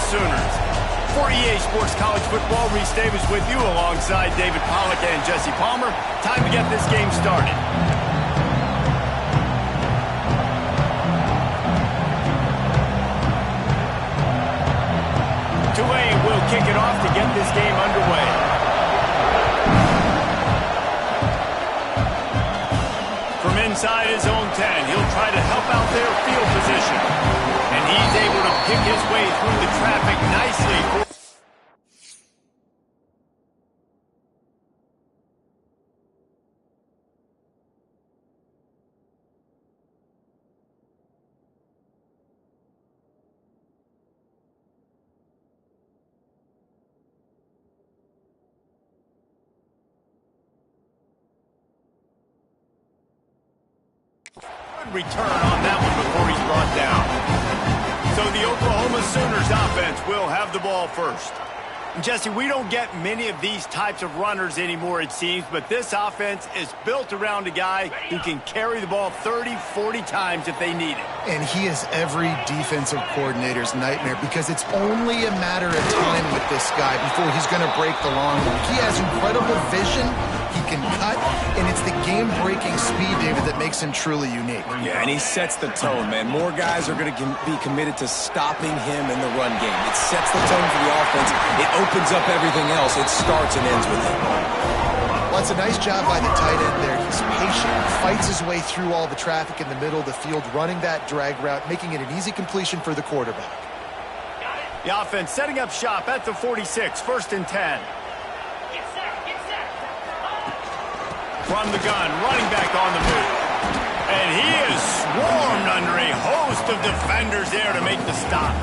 Sooners. For EA Sports College Football, Reese Davis with you alongside David Pollack and Jesse Palmer. Time to get this game started. Tulane will kick it off to get this game underway. From inside his own 10, he'll try to help out their field position. And he's able to pick his way through the traffic nicely. Return on that one before he's brought down. So the Oklahoma Sooners offense will have the ball first. Jesse, we don't get many of these types of runners anymore, it seems, but this offense is built around a guy who can carry the ball 30, 40 times if they need it. And he is every defensive coordinator's nightmare because it's only a matter of time with this guy before he's going to break the long one. He has incredible vision. He can cut, and it's the game-breaking speed, David, that makes him truly unique. Yeah, and he sets the tone, man. More guys are going to be committed to stopping him in the run game. It sets the tone for the offense. It opens up everything else. It starts and ends with him. Well, it's a nice job by the tight end there. He's patient, fights his way through all the traffic in the middle of the field, running that drag route, making it an easy completion for the quarterback. The offense setting up shop at the 46, 1st and 10. From the gun, running back on the move. And he is swarmed under a host of defenders there to make the stop.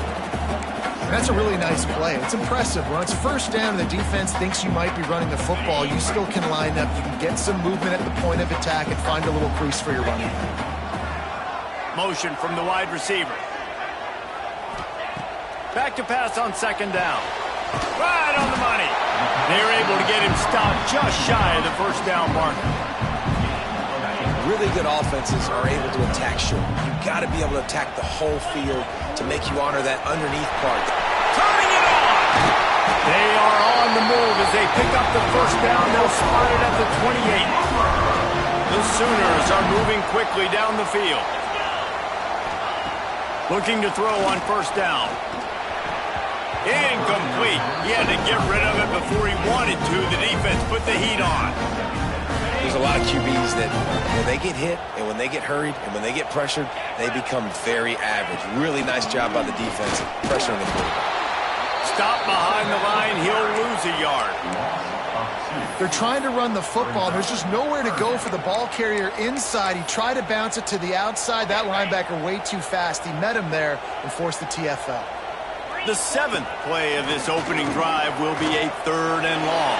That's a really nice play. It's impressive. When it's 1st down and the defense thinks you might be running the football, you still can line up. You can get some movement at the point of attack and find a little crease for your running back. Motion from the wide receiver. Back to pass on 2nd down. Right on the money. They're able to get him stopped just shy of the 1st down marker. Really good offenses are able to attack short. You've got to be able to attack the whole field to make you honor that underneath part. Turning it on! They are on the move as they pick up the 1st down. They'll spot it at the 28. The Sooners are moving quickly down the field. Looking to throw on 1st down. Incomplete. He had to get rid of it before he wanted to. The defense put the heat on. There's a lot of QBs that when they get hit and when they get hurried and when they get pressured, they become very average. Really nice job by the defense pressuring the quarterback. Stop behind the line. He'll lose a yard. They're trying to run the football. There's just nowhere to go for the ball carrier inside. He tried to bounce it to the outside. That linebacker way too fast. He met him there and forced the TFL. The 7th play of this opening drive will be a 3rd and long.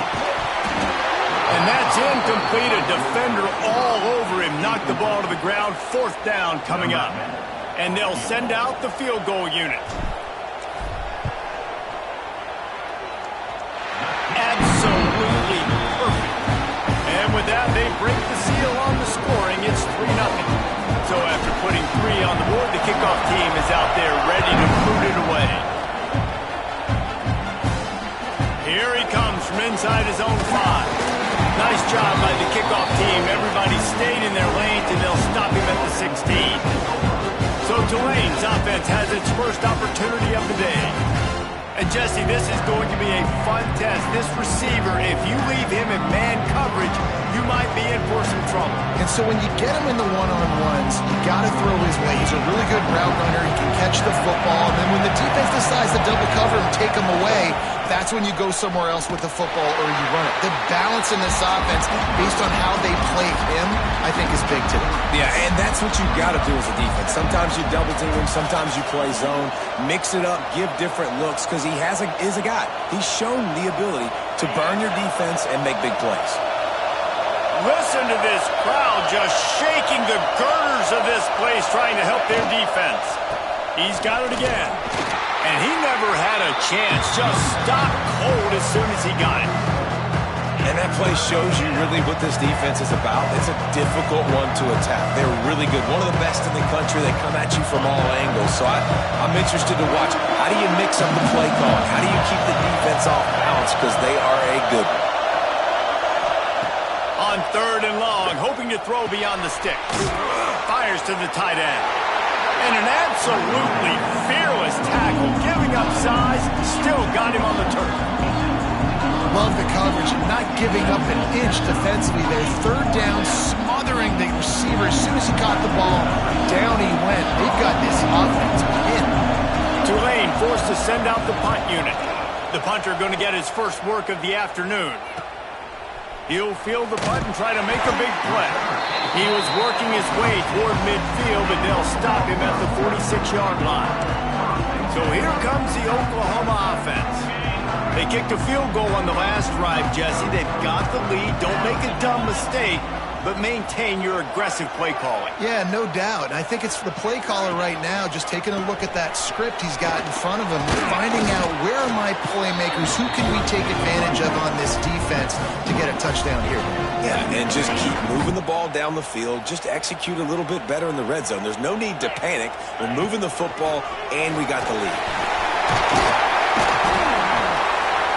And that's incomplete. A defender all over him. Knocked the ball to the ground. 4th down coming up. And they'll send out the field goal unit. Absolutely perfect. And with that, they break the seal on the scoring. It's 3-0. So after putting 3 on the board, the kickoff team is out there ready to boot it away. Here he comes from inside his own 5. Nice job by the kickoff team. Everybody stayed in their lanes, and they'll stop him at the 16. So Tulane's offense has its first opportunity of the day. And Jesse, this is going to be a fun test. This receiver, if you leave him in man coverage, you might be in for some trouble. And so when you get him in the one-on-ones, you got to throw his way. He's a really good route runner. He can catch the football. And then when the defense decides to double cover and take him away, that's when you go somewhere else with the football or you run it. The balance in this offense, based on how they play him, I think is big today. Yeah, and that's what you've got to do as a defense. Sometimes you double team him, sometimes you play zone. Mix it up, give different looks, because he is a guy. He's shown the ability to burn your defense and make big plays. Listen to this crowd just shaking the girders of this place, trying to help their defense. He's got it again. And he never had a chance, just stopped cold as soon as he got it. And that play shows you really what this defense is about. It's a difficult one to attack. They're really good. One of the best in the country. They come at you from all angles. So I'm interested to watch. How do you mix up the play calling? How do you keep the defense off balance? Because they are a good one. On 3rd and long, hoping to throw beyond the stick. Fires to the tight end. And an absolutely fearless tackle, giving up size, still got him on the turf. Love the coverage, not giving up an inch defensively there. 3rd down, smothering the receiver. As soon as he caught the ball, down he went. They've got this offense pinned. Tulane forced to send out the punt unit. The punter going to get his first work of the afternoon. He'll field the punt and try to make a big play. He was working his way toward midfield, but they'll stop him at the 46-yard line. So here comes the Oklahoma offense. They kicked a field goal on the last drive, Jesse. They've got the lead. Don't make a dumb mistake, but maintain your aggressive play calling. Yeah, no doubt. I think it's the play caller right now just taking a look at that script he's got in front of him, finding out where are my playmakers, who can we take advantage of on this defense to get a touchdown here. Yeah, and just keep moving the ball down the field. Just execute a little bit better in the red zone. There's no need to panic. We're moving the football, and we got the lead.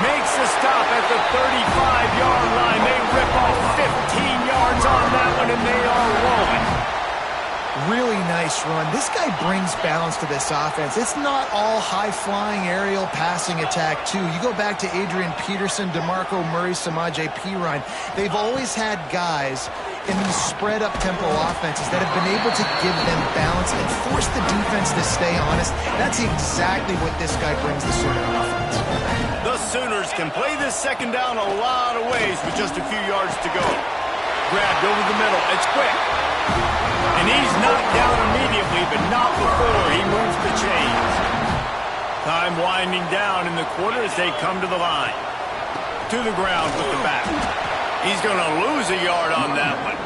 Makes the stop at the 35-yard line. They rip off 15 yards on that one, and they are rolling. Really nice run. This guy brings balance to this offense. It's not all high-flying aerial passing attack, too. You go back to Adrian Peterson, DeMarco Murray, Samaje Perine. They've always had guys in these spread-up tempo offenses that have been able to give them balance and force the defense to stay honest. That's exactly what this guy brings the Sooner offense. The Sooners can play this 2nd down a lot of ways with just a few yards to go. Grabbed over the middle. It's quick. And he's knocked down immediately, but not before he moves the chains. Time winding down in the quarter as they come to the line. To the ground with the back. He's going to lose a yard on that one.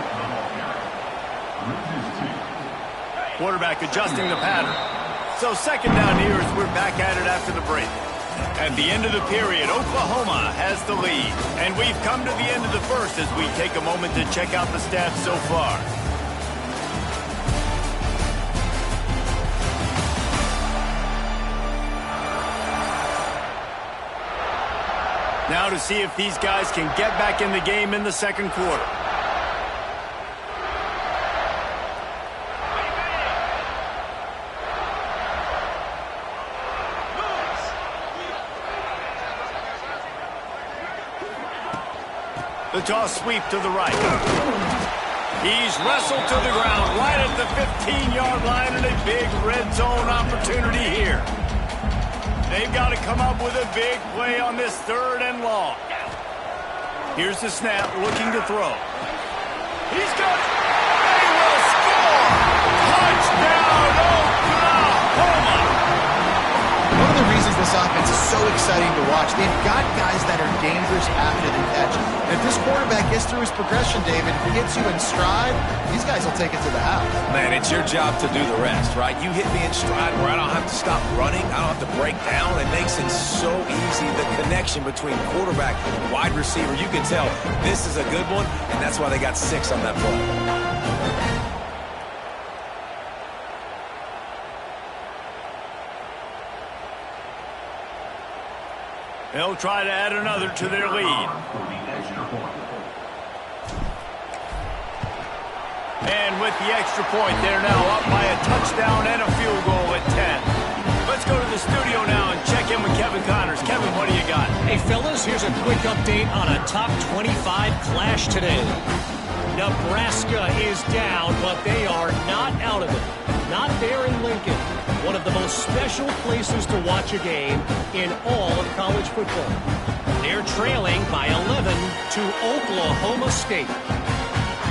Quarterback adjusting the pattern. So 2nd down here as we're back at it after the break. At the end of the period, Oklahoma has the lead. And we've come to the end of the first as we take a moment to check out the stats so far. Now to see if these guys can get back in the game in the 2nd quarter. The toss sweep to the right. He's wrestled to the ground right at the 15-yard line and a big red zone opportunity here. They've got to come up with a big play on this 3rd and long. Here's the snap, looking to throw. He's got it. They will score. Touchdown, Oklahoma. One of the reasons this offense is so exciting to watch, they've got guys that are dangerous after the catch. And if this quarterback gets through his progression, David, if he gets you in stride, these guys will take it to the house. Man, it's your job to do the rest, right? You hit me in stride where I don't have to stop running. I don't have to break down. It makes it so easy. The connection between quarterback and wide receiver, you can tell this is a good one, and that's why they got 6 on that play. They'll try to add another to their lead. And with the extra point, they're now up by a touchdown and a field goal at 10. Let's go to the studio now and check in with Kevin Connors. Kevin, what do you got? Hey, fellas, here's a quick update on a top 25 clash today. Nebraska is down, but they are not out of it. Not there in Lincoln, one of the most special places to watch a game in all of college football. They're trailing by 11 to Oklahoma State.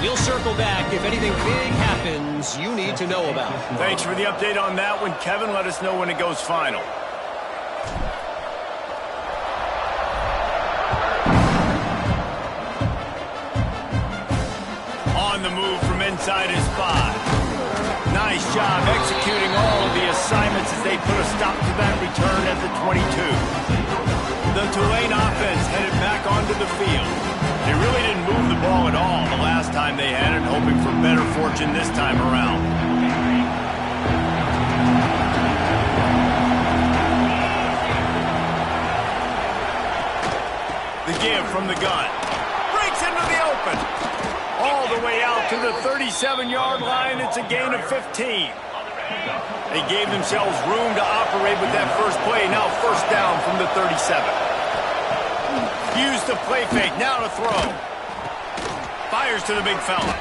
We'll circle back if anything big happens you need to know about. Thanks for the update on that one, Kevin. Let us know when it goes final. On the move from inside his 5. Nice job executing all of the assignments as they put a stop to that return at the 22. The Tulane offense headed back onto the field. hoping for better fortune this time around. The give from the gun. Breaks into the open. All the way out to the 37-yard line. It's a gain of 15. They gave themselves room to operate with that first play. Now first down from the 37. Used the play fake. Now to throw. Fires to the big fella.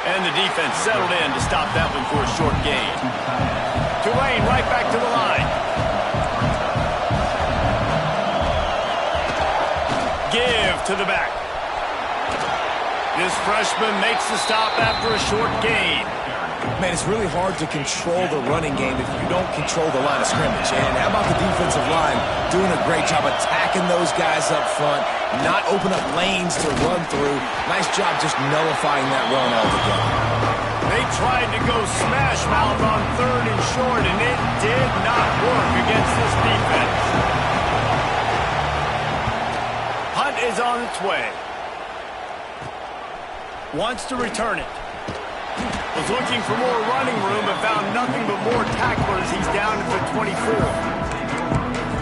And the defense settled in to stop that one for a short gain. Tulane right back to the line. Give to the back. This freshman makes the stop after a short gain. Man, it's really hard to control the running game if you don't control the line of scrimmage. And how about the defensive line doing a great job attacking those guys up front, not open up lanes to run through. Nice job just nullifying that run altogether. They tried to go smash mouth on 3rd and short, and it did not work against this defense. Hunt is on its way. Wants to return it. Was looking for more running room and found nothing but more tacklers. He's down at the 24.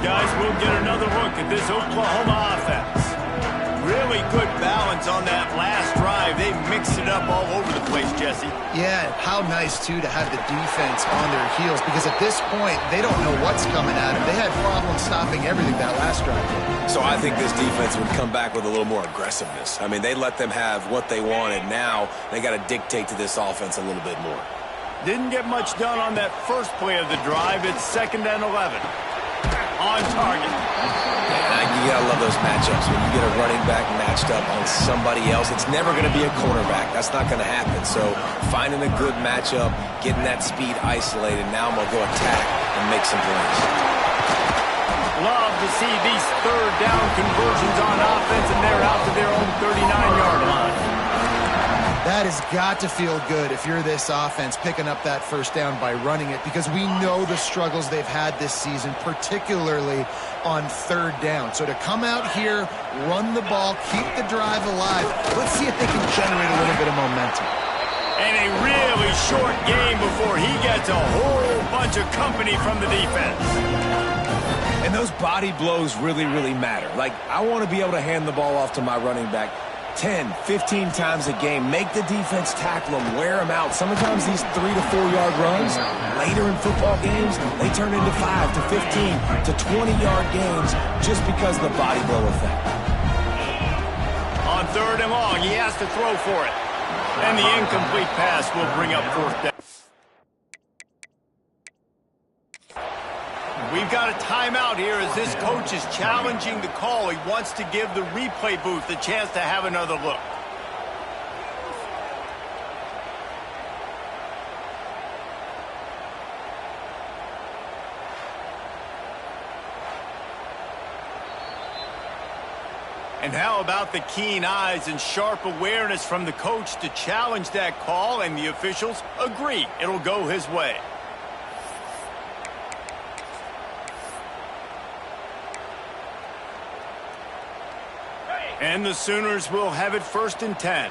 Guys, we'll get another look at this Oklahoma offense. Really good balance on that last drive. They mixed it up all over the place, Jesse. Yeah, how nice, too, to have the defense on their heels, because at this point, they don't know what's coming at them. They had problems stopping everything that last drive. So I think this defense would come back with a little more aggressiveness. I mean, they let them have what they wanted. Now they got to dictate to this offense a little bit more. Didn't get much done on that first play of the drive. It's 2nd and 11. On target. You gotta love those matchups. When you get a running back matched up on somebody else, it's never going to be a cornerback. That's not going to happen. So finding a good matchup, getting that speed isolated, now I'm going to go attack and make some plays. Love to see these 3rd down conversions on offense, and they're out to their own 39-yard line. That has got to feel good if you're this offense picking up that first down by running it, because we know the struggles they've had this season, particularly on 3rd down. So to come out here, run the ball, keep the drive alive, let's see if they can generate a little bit of momentum. And a really short game before he gets a whole bunch of company from the defense. And those body blows really, really matter. Like, I want to be able to hand the ball off to my running back 10, 15 times a game. Make the defense tackle them, wear them out. Sometimes these 3 to 4 yard runs, later in football games, they turn into 5 to 15 to 20-yard games just because of the body blow effect. On 3rd and long, he has to throw for it. And the incomplete pass will bring up 4th down. We've got a timeout here as this coach is challenging the call. He wants to give the replay booth a chance to have another look. And how about the keen eyes and sharp awareness from the coach to challenge that call, and the officials agree it'll go his way. And the Sooners will have it 1st and 10.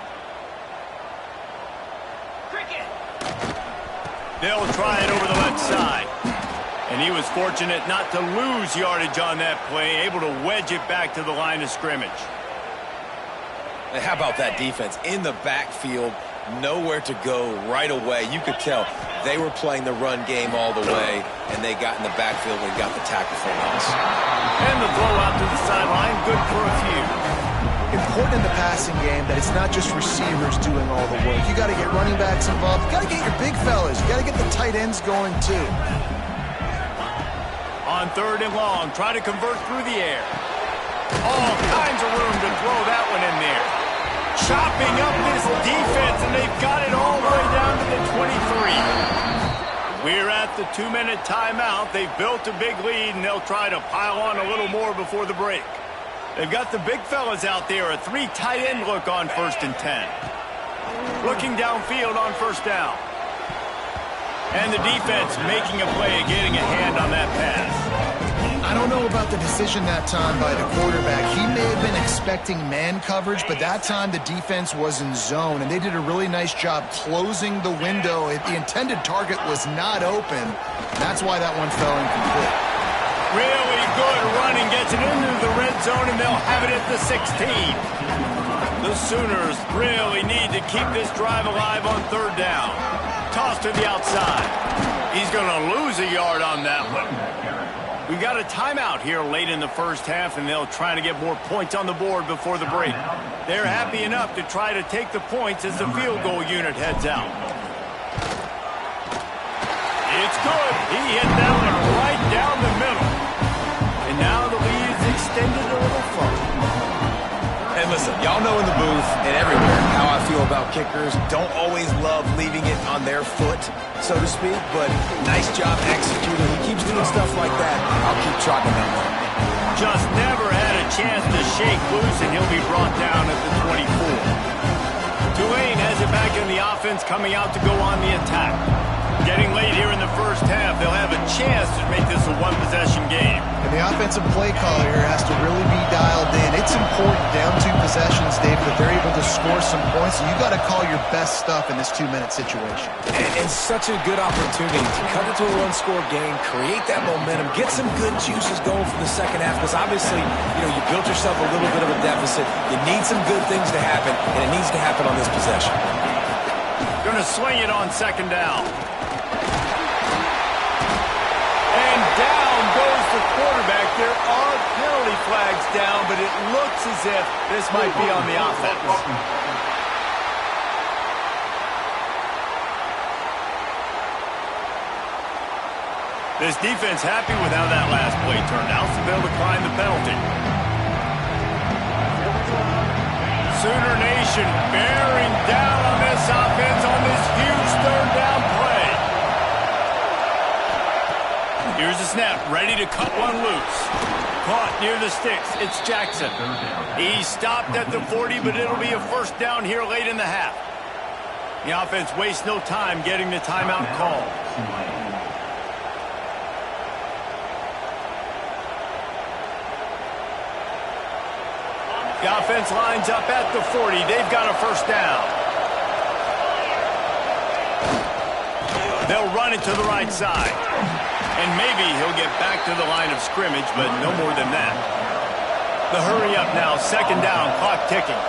They'll try it over the left side. And he was fortunate not to lose yardage on that play, able to wedge it back to the line of scrimmage. And how about that defense? In the backfield, nowhere to go right away. You could tell they were playing the run game all the way, and they got in the backfield and got the tackle for us. And the throw out to the sideline, good for a few. Important in the passing game that it's not just receivers doing all the work. You got to get running backs involved. You got to get your big fellas. You got to get the tight ends going too. On 3rd and long, try to convert through the air. All kinds of room to throw that one in there. Chopping up this defense, and they've got it all the way down to the 23. We're at the 2-minute timeout. They've built a big lead, and they'll try to pile on a little more before the break. They've got the big fellas out there, a 3 tight end look on 1st and 10. Looking downfield on 1st down. And the defense making a play, getting a hand on that pass. I don't know about the decision that time by the quarterback. He may have been expecting man coverage, but that time the defense was in zone, and they did a really nice job closing the window. The intended target was not open. That's why that one fell incomplete. Really good running, gets it into the red zone, and they'll have it at the 16. The Sooners really need to keep this drive alive on third down. Toss to the outside. He's going to lose a yard on that one. We got a timeout here late in the first half, and they'll try to get more points on the board before the break. They're happy enough to try to take the points as the field goal unit heads out. It's good. He hit that one right down the middle. And now the lead is extended a little further. And listen, y'all know in the booth and everywhere how I feel about kickers. Don't always love leaving it on their foot, so to speak, but nice job executing. He keeps doing stuff like that. I'll keep trotting that one. Just never had a chance to shake loose, and he'll be brought down at the 24. Tulane has it back in the offense, coming out to go on the attack. Getting late here in the first half, they'll have a chance to make this a one-possession game. And the offensive play caller here has to really be dialed in. It's important down 2 possessions, David, that they're able to score some points. So you got to call your best stuff in this 2-minute situation. And such a good opportunity to cut it to a one-score game, create that momentum, get some good juices going for the second half. Because obviously, you built yourself a little bit of a deficit. You need some good things to happen, and it needs to happen on this possession. Going to swing it on second down. Down goes the quarterback. There are penalty flags down, but it looks as if this might be on the offense. This defense happy with how that last play turned out, so they'll decline the penalty. Sooner Nation bearing down on this offense on this huge third down play. Here's the snap, ready to cut one loose. Caught near the sticks, it's Jackson. He stopped at the 40, but it'll be a first down here late in the half. The offense wastes no time getting the timeout called. The offense lines up at the 40. They've got a first down. They'll run it to the right side. And maybe he'll get back to the line of scrimmage, but no more than that. The hurry up now, second down, clock ticking.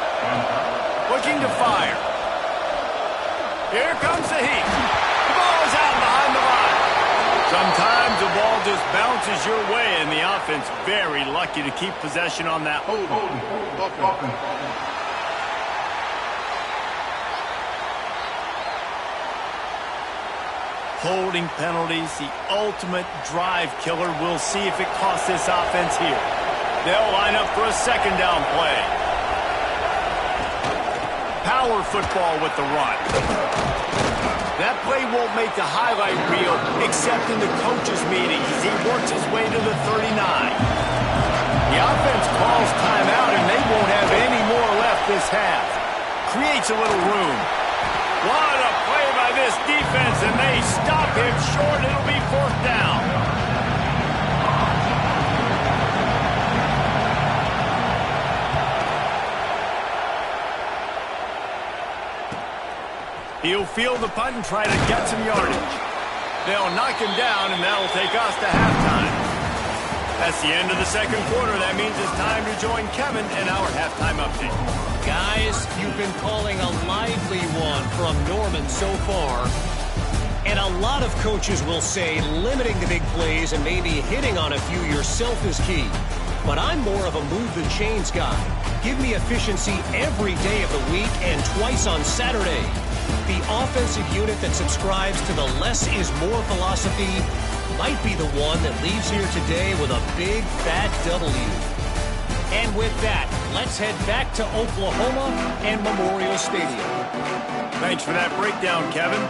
Looking to fire. Here comes the heat. The ball is out behind the line. Sometimes the ball just bounces your way, and the offense very lucky to keep possession on that. Holding penalties, the ultimate drive killer. We'll see if it costs this offense here. They'll line up for a second down play. Power football with the run. That play won't make the highlight reel except in the coaches' meetings as he works his way to the 39. The offense calls timeout, and they won't have any more left this half. Creates a little room. What a play by this defense, and they stop him short. It'll be fourth down. He'll field the punt and try to get some yardage. They'll knock him down, and that'll take us to halftime. That's the end of the second quarter. That means it's time to join Kevin in our halftime update. Guys, you've been calling a lively one from Norman so far. And a lot of coaches will say limiting the big plays and maybe hitting on a few yourself is key. But I'm more of a move the chains guy. Give me efficiency every day of the week and twice on Saturday. The offensive unit that subscribes to the less is more philosophy might be the one that leaves here today with a big fat W. And with that, let's head back to Oklahoma and Memorial Stadium. Thanks for that breakdown, Kevin.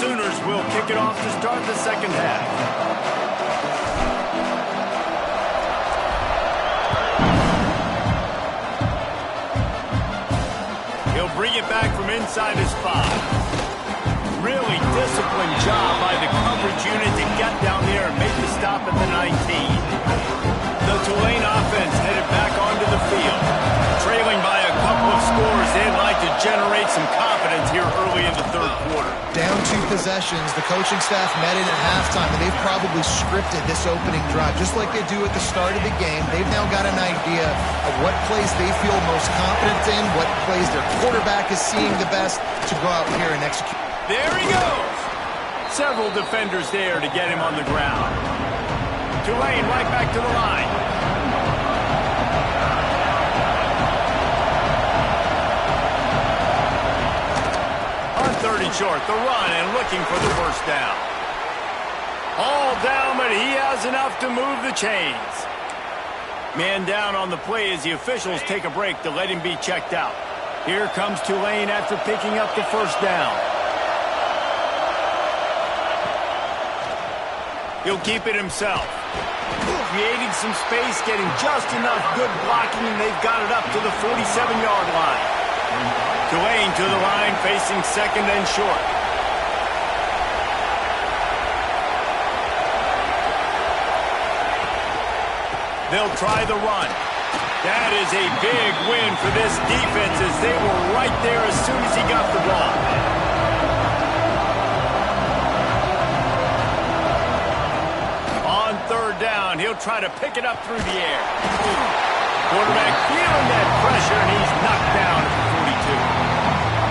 Sooners will kick it off to start the second half. He'll bring it back from inside his 5. Really disciplined job by the coverage unit to get down there and make the stop at the 19. The Tulane offense headed back onto the field. Trailing by a couple of scores, they'd like to generate some confidence here early in the third quarter. Down 2 possessions, the coaching staff met in at halftime, and they've probably scripted this opening drive. Just like they do at the start of the game, they've now got an idea of what plays they feel most confident in, what plays their quarterback is seeing the best to go out here and execute. There he goes! Several defenders there to get him on the ground. Tulane right back to the line. On 30 short, the run and looking for the first down. All down, but he has enough to move the chains. Man down on the play as the officials take a break to let him be checked out. Here comes Tulane after picking up the first down. He'll keep it himself. Creating some space, getting just enough good blocking, and they've got it up to the 47-yard line. Tulane to the line, facing second and short. They'll try the run. That is a big win for this defense as they were right there as soon as he got the ball. Third down, he'll try to pick it up through the air. Quarterback feeling that pressure, and he's knocked down at the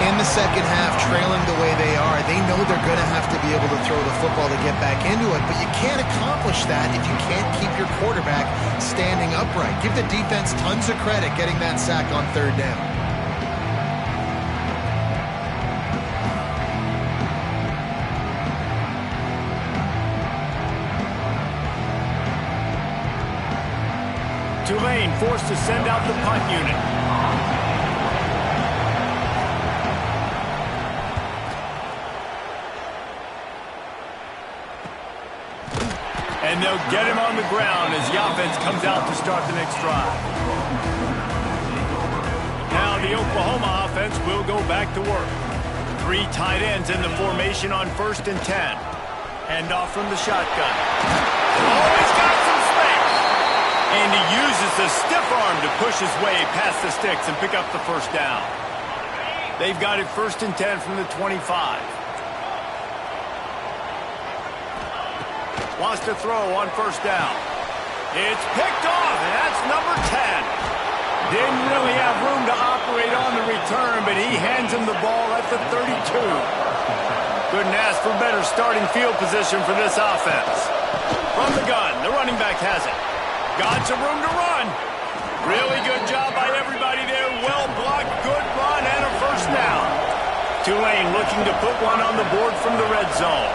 42. In the second half, trailing the way they are, they know they're going to have to be able to throw the football to get back into it, but you can't accomplish that if you can't keep your quarterback standing upright. Give the defense tons of credit getting that sack on third down. Tulane forced to send out the punt unit. And they'll get him on the ground as the offense comes out to start the next drive. Now the Oklahoma offense will go back to work. 3 tight ends in the formation on 1st and 10. Hand off from the shotgun. Oh, he's got some space. And he uses the stiff arm to push his way past the sticks and pick up the first down. They've got it 1st and 10 from the 25. Wants to throw on 1st down. It's picked off, and that's number 10. Didn't really have room to operate on the return, but he hands him the ball at the 32. Couldn't ask for better starting field position for this offense. From the gun, the running back has it. Got some room to run. Really good job by everybody there. Well blocked, good run, and a first down. Tulane looking to put one on the board from the red zone.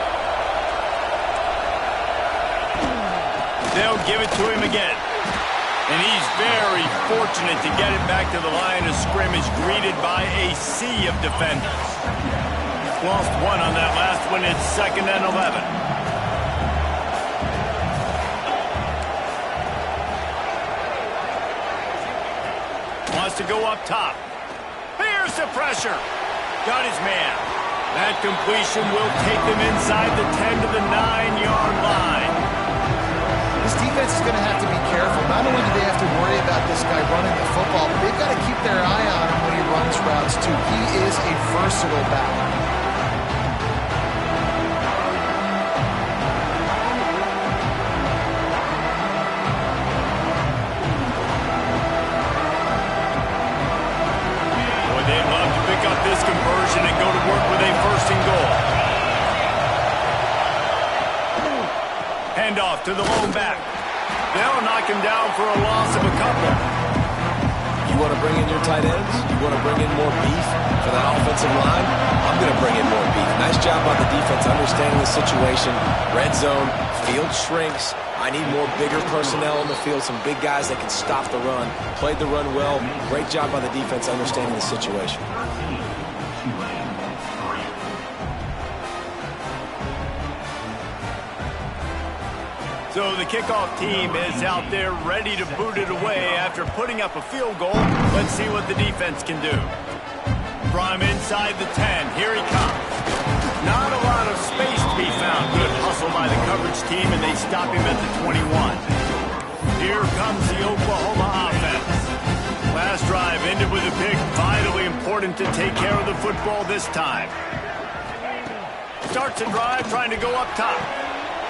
They'll give it to him again. And he's very fortunate to get it back to the line of scrimmage, greeted by a sea of defenders. Lost one on that last one. It's 2nd and 11. To go up top. Here's the pressure. Got his man. That completion will take them inside the 10 to the 9-yard line. This defense is going to have to be careful. Not only do they have to worry about this guy running the football, but they've got to keep their eye on him when he runs routes too. He is a versatile back. This conversion and go to work with a 1st and goal. Handoff to the lone back. They'll knock him down for a loss of a couple. You want to bring in your tight ends? You want to bring in more beef for that offensive line? I'm going to bring in more beef. Nice job by the defense understanding the situation. Red zone, field shrinks. I need more bigger personnel on the field, some big guys that can stop the run. Played the run well. Great job by the defense understanding the situation. So the kickoff team is out there ready to boot it away after putting up a field goal. Let's see what the defense can do. From inside the 10, here he comes. Not a lot of space to be found. Good hustle by the coverage team, and they stop him at the 21. Here comes the Oklahoma offense. Last drive ended with a pick. Vitally important to take care of the football this time. Starts a drive trying to go up top.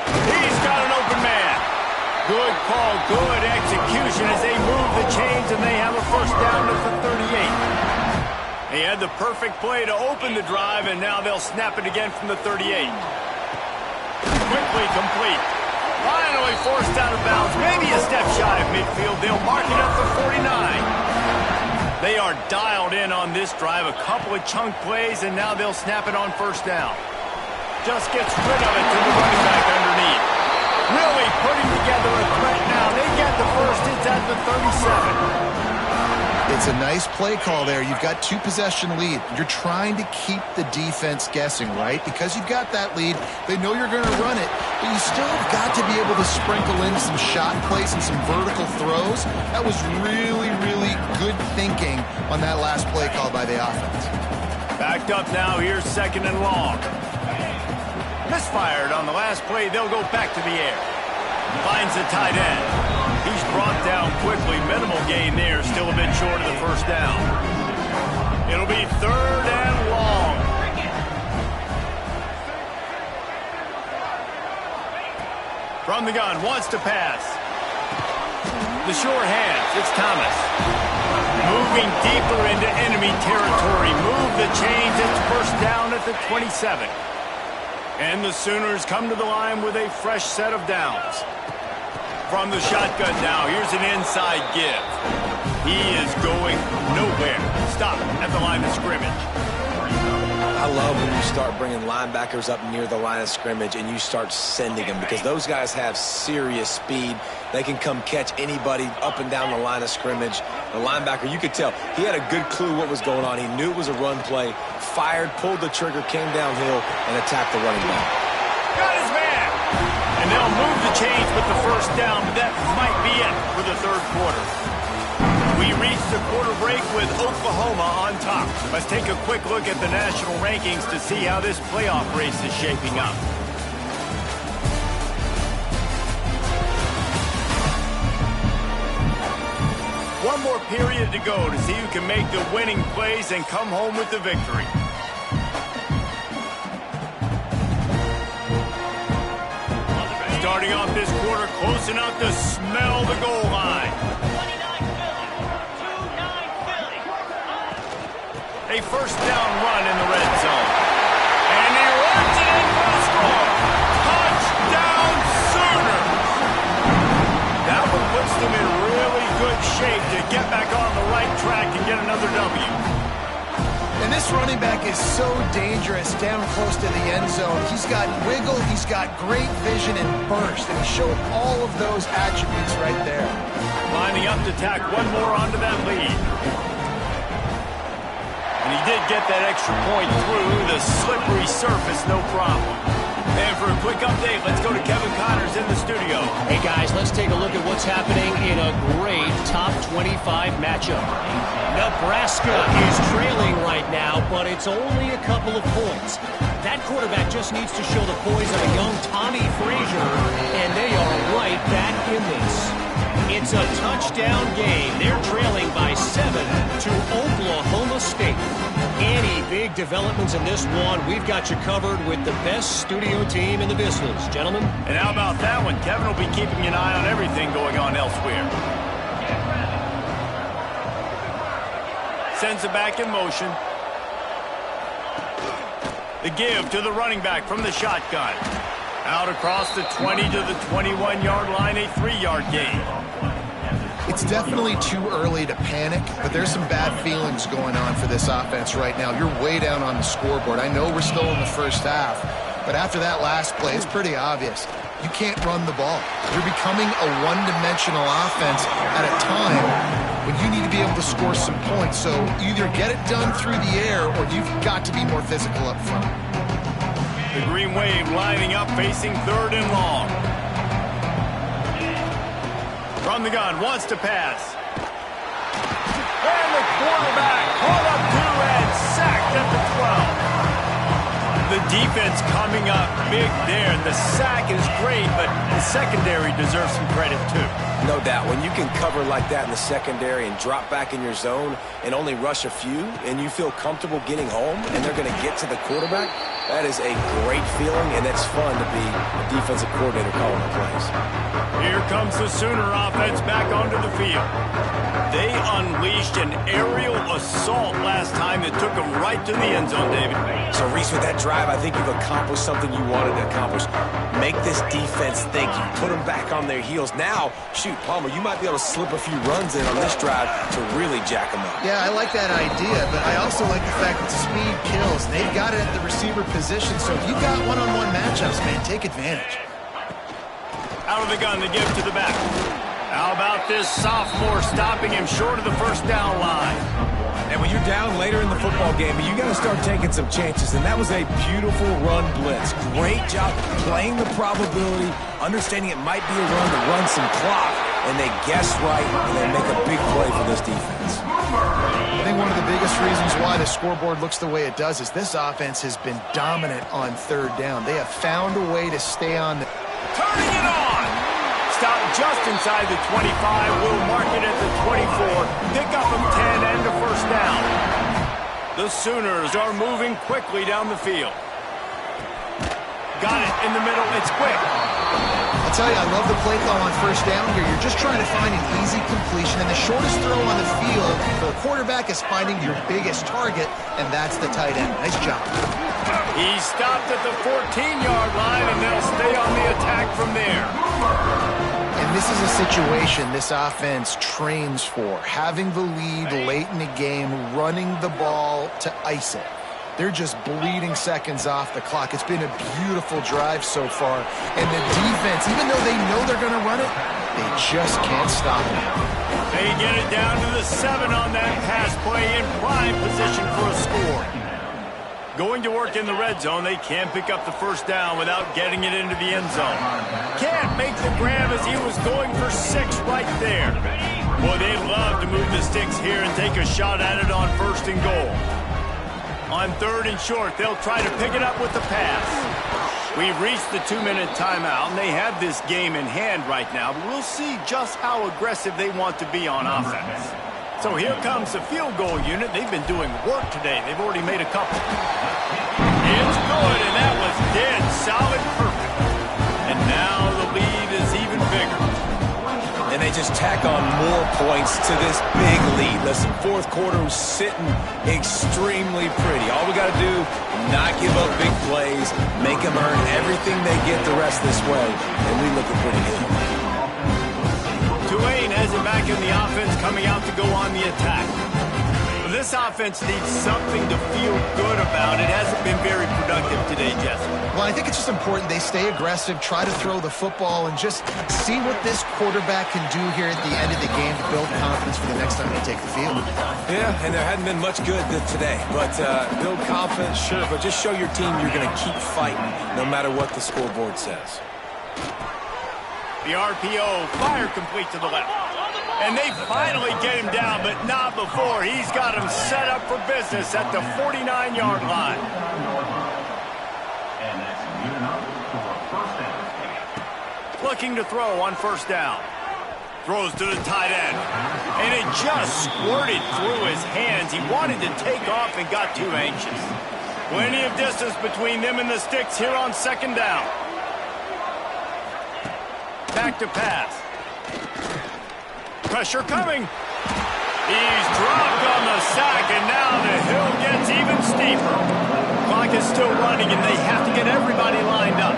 He's got an open man. Good call, good execution as they move the chains, and they have a first down at the 38. He had the perfect play to open the drive, and now they'll snap it again from the 38. Quickly complete. Finally forced out of bounds. Maybe a step shy of midfield. They'll mark it up for 49. They are dialed in on this drive. A couple of chunk plays, and now they'll snap it on first down. Just gets rid of it to the running back underneath. Really putting together a threat now. They get the first. It's at the 37. It's a nice play call there. You've got 2-possession lead. You're trying to keep the defense guessing, right? Because you've got that lead, they know you're going to run it, but you still have got to be able to sprinkle in some shot plays and some vertical throws. That was really, really good thinking on that last play call by the offense. Backed up now. Here's second and long. Misfired on the last play. They'll go back to the air. Finds the tight end. He's brought down quickly. Minimal gain there. Still a bit short of the first down. It'll be third and long. From the gun. Wants to pass. The short hands. It's Thomas. Moving deeper into enemy territory. Move the chains. It's first down at the 27. And the Sooners come to the line with a fresh set of downs. From the shotgun now, here's an inside give. He is going nowhere. Stop at the line of scrimmage. I love when you start bringing linebackers up near the line of scrimmage and you start sending them, because those guys have serious speed. They can come catch anybody up and down the line of scrimmage. The linebacker, you could tell, he had a good clue what was going on. He knew it was a run play, fired, pulled the trigger, came downhill, and attacked the running back. Got his man! And they'll move the chains with the first down, but that might be it for the third quarter. We reach the quarter break with Oklahoma on top. Let's take a quick look at the national rankings to see how this playoff race is shaping up. One more period to go to see who can make the winning plays and come home with the victory. Starting off this quarter, close enough to smell the goal line. A first down run in the red zone. And he runs it in for the score. Touchdown Sooners! That one puts them in really good shape to get back on the right track and get another W. And this running back is so dangerous down close to the end zone. He's got wiggle, he's got great vision and burst, and he showed all of those attributes right there. Lining up to tack one more onto that lead. And he did get that extra point through the slippery surface, no problem. And for a quick update, let's go to Kevin Connors in the studio. Hey, guys, let's take a look at what's happening in a great top 25 matchup. Nebraska is trailing right now, but it's only a couple of points. That quarterback just needs to show the poise of a young Tommy Frazier, and they are right back in this. It's a touchdown game. They're trailing by 7 to Oklahoma State. Any big developments in this one, we've got you covered with the best studio team in the business. Gentlemen? And how about that one? Kevin will be keeping an eye on everything going on elsewhere. Sends it back in motion. The give to the running back from the shotgun. Out across the 20 to the 21-yard line, a 3-yard gain. It's definitely too early to panic, but there's some bad feelings going on for this offense right now. You're way down on the scoreboard. I know we're still in the first half, but after that last play, it's pretty obvious. You can't run the ball. You're becoming a one-dimensional offense at a time when you need to be able to score some points. So either get it done through the air or you've got to be more physical up front. The Green Wave lining up, facing third and long. From the gun, wants to pass. And the quarterback caught up to and sacked at the 12. The defense coming up big there. The sack is great, but the secondary deserves some credit too. No doubt. When you can cover like that in the secondary and drop back in your zone and only rush a few, and you feel comfortable getting home, and they're going to get to the quarterback, that is a great feeling, and it's fun to be a defensive coordinator calling the plays. Here comes the Sooner offense back onto the field. They unleashed an aerial assault last time that took them right to the end zone, David. So, Reese, with that drive, I think you've accomplished something you wanted to accomplish. Make this defense think. You put them back on their heels. Now, shoot, Palmer, you might be able to slip a few runs in on this drive to really jack them up. Yeah, I like that idea, but I also like the fact that speed kills. They've got it at the receiver position, so if you've got one-on-one matchups, man, take advantage. Out of the gun to give to the back. How about this sophomore stopping him short of the first down line? And when you're down later in the football game, you got to start taking some chances, and that was a beautiful run blitz. Great job playing the probability, understanding it might be a run to run some clock, and they guess right, and they make a big play for this defense. I think one of the biggest reasons why the scoreboard looks the way it does is this offense has been dominant on third down. They have found a way to stay on the... Turning it on! Stop just inside the 25. We'll mark it at the 24. Pick up of 10 and a first down. The Sooners are moving quickly down the field. Got it in the middle. It's quick. I'll tell you, I love the play call on first down here. You're just trying to find an easy completion, and the shortest throw on the field for the quarterback is finding your biggest target, and that's the tight end. Nice job. He stopped at the 14-yard line, and they'll stay on the attack from there. And this is a situation this offense trains for, having the lead late in the game, running the ball to ice it. They're just bleeding seconds off the clock. It's been a beautiful drive so far. And the defense, even though they know they're going to run it, they just can't stop it. They get it down to the 7 on that pass play in prime position for a score. Going to work in the red zone, they can't pick up the first down without getting it into the end zone. Can't make the grab as he was going for 6 right there. Boy, they'd love to move the sticks here and take a shot at it on first and goal. On third and short, they'll try to pick it up with the pass. We've reached the 2-minute timeout, and they have this game in hand right now, but we'll see just how aggressive they want to be on offense. So here comes the field goal unit. They've been doing work today. They've already made a couple. It's good, and that was dead solid perfect. And now the lead is even bigger. And they just tack on more points to this big lead. Listen, fourth quarter was sitting extremely pretty. All we got to do, not give up big plays, make them earn everything they get the rest this way, and we looking pretty good. Tulane has it back in the offense, coming out to go on the attack. This offense needs something to feel good about. It hasn't been very productive today, Jesse. Well, I think it's just important they stay aggressive, try to throw the football, and just see what this quarterback can do here at the end of the game to build confidence for the next time they take the field. Yeah, and there hadn't been much good today. But build confidence, sure, but just show your team you're going to keep fighting no matter what the scoreboard says. The RPO, fire complete to the left. And they finally get him down, but not before. He's got him set up for business at the 49-yard line. Looking to throw on first down. Throws to the tight end. And it just squirted through his hands. He wanted to take off and got too anxious. Plenty of distance between them and the sticks here on second down. Back to pass. Pressure coming. He's dropped on the sack, and now the hill gets even steeper. Clock is still running, and they have to get everybody lined up.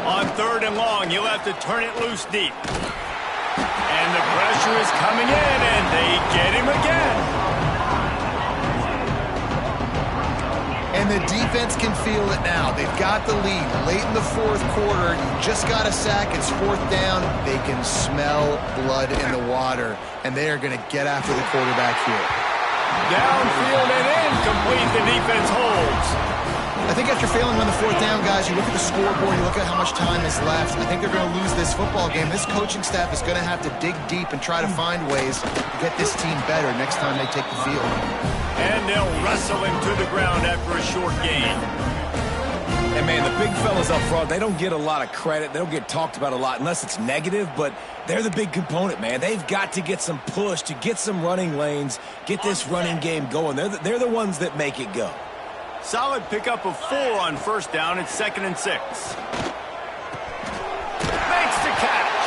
On third and long, he'll have to turn it loose deep. And the pressure is coming in, and they get him again. And the defense can feel it now. They've got the lead late in the fourth quarter. You just got a sack. It's fourth down. They can smell blood in the water, and they are going to get after the quarterback here. Downfield and incomplete. The defense holds. I think after failing on the fourth down, guys, you look at the scoreboard, you look at how much time is left. I think they're going to lose this football game. This coaching staff is going to have to dig deep and try to find ways to get this team better next time they take the field. And they'll wrestle him to the ground after a short gain. And, man, the big fellas up front, they don't get a lot of credit. They don't get talked about a lot unless it's negative, but they're the big component, man. They've got to get some push, to get some running lanes, get this running game going. They're the ones that make it go. Solid pickup of 4 on first down. It's 2nd and 6. Makes the catch.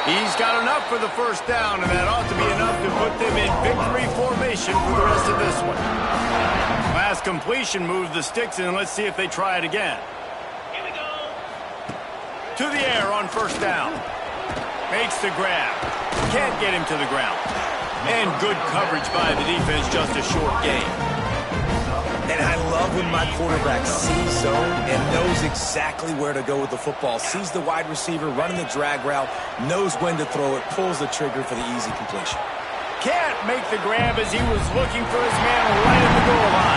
He's got enough for the first down, and that ought to be enough to put them in victory formation for the rest of this one. Last completion moves the sticks in. Let's see if they try it again. Here we go. To the air on first down. Makes the grab. Can't get him to the ground. And good coverage by the defense, just a short gain. And I love when my quarterback sees zone and knows exactly where to go with the football. Sees the wide receiver running the drag route, knows when to throw it, pulls the trigger for the easy completion. Can't make the grab as he was looking for his man right at the goal line.